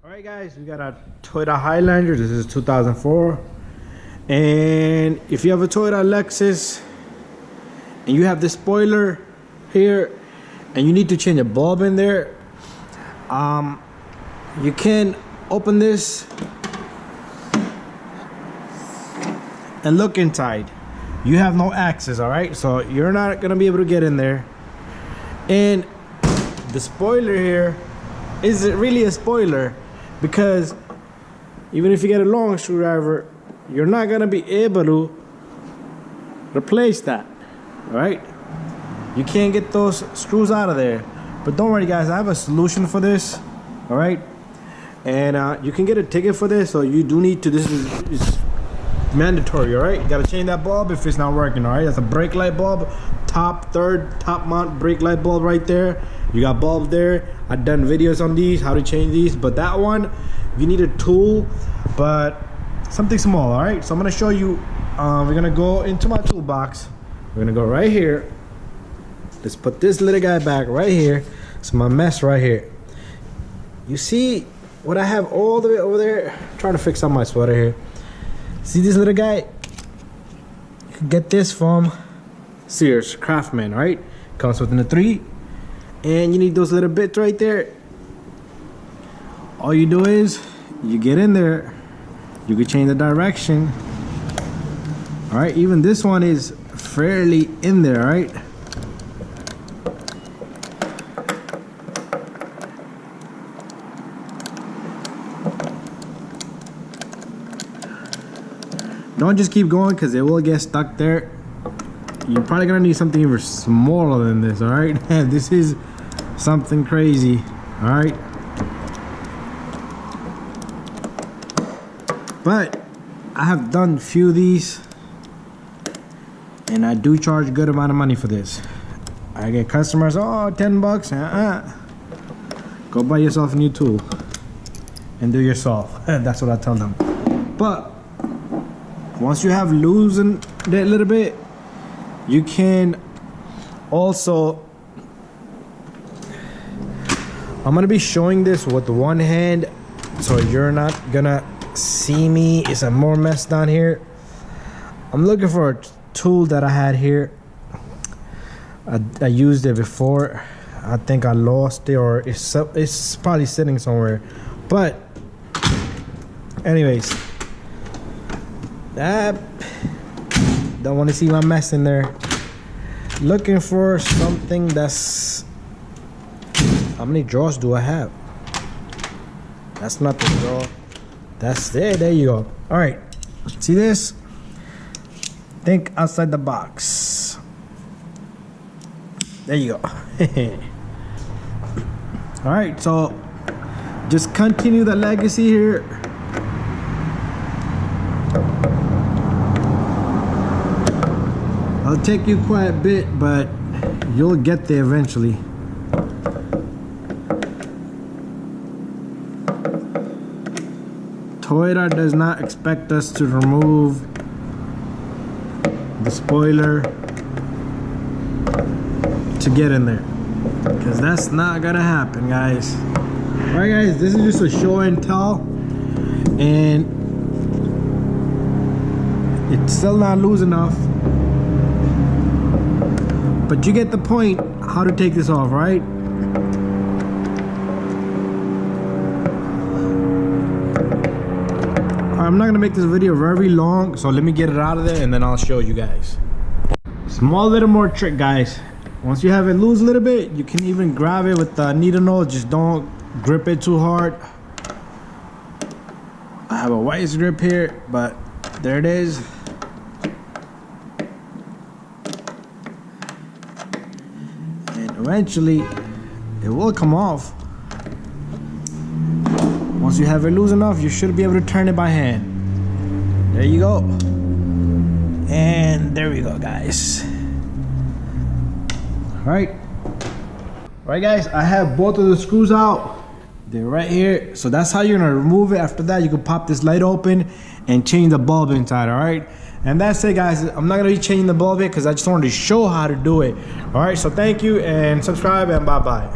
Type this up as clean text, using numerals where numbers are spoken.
Alright guys, we got a Toyota Highlander. This is 2004. And if you have a Toyota Lexus and you have this spoiler here and you need to change a bulb in there, you can open this and look inside. You have no access, alright? So you're not gonna be able to get in there. And the spoiler here isn't really a spoiler, because even if you get a long screwdriver, you're not gonna be able to replace that. All right, you can't get those screws out of there. But don't worry guys, I have a solution for this. All right, and you can get a ticket for this, so you do need to, this is mandatory. All right, you gotta change that bulb if it's not working. All right, that's a brake light bulb, top mount brake light bulb right there. You got bulbs there. I've done videos on these, how to change these, but that one you need a tool, but something small. All right, so I'm gonna show you. We're gonna go into my toolbox. We're gonna go right here. Let's put this little guy back right here. It's my mess right here. You see what I have all the way over there? I'm trying to fix up my sweater here. See this little guy? You can get this from Sears Craftsman, right? Comes within the 3. And you need those little bits right there. All you do is you get in there, you can change the direction. All right, even this one is fairly in there, right? Don't just keep going, because it will get stuck there. You're probably gonna need something even smaller than this. All right, this is something crazy. All right, but I have done few of these and I do charge a good amount of money for this. I get customers, oh, 10 bucks. Go buy yourself a new tool and do yourself. That's what I tell them. But once you have loosened it a little bit, you can also, I'm gonna be showing this with one hand, so you're not gonna see me. It's a more mess down here. I'm looking for a tool that I had here. I used it before. I think I lost it, or it's probably sitting somewhere. But anyways, don't want to see my mess in there. Looking for something that's, how many drawers do I have? That's not the drawer. That's it. There you go. All right, see this? Think outside the box. There you go. All right, so just continue the legacy here. It'll take you quite a bit, but you'll get there eventually. Toyota does not expect us to remove the spoiler to get in there, because that's not gonna happen, guys. All right, guys, this is just a show and tell, and it's still not loose enough. But you get the point how to take this off, right? I'm not gonna make this video very long, so let me get it out of there and then I'll show you guys. Small little more trick, guys. Once you have it loose a little bit, you can even grab it with the needle nose. Just don't grip it too hard. I have a vice grip here, but there it is. Eventually it will come off. Once you have it loose enough, you should be able to turn it by hand. There you go. And there we go, guys. All right, guys, I have both of the screws out. They're right here. So that's how you're gonna remove it. After that, you can pop this light open and change the bulb inside. All right, and that's it, guys. I'm not gonna be changing the bulb here because I just wanted to show how to do it. All right, so thank you and subscribe and bye bye.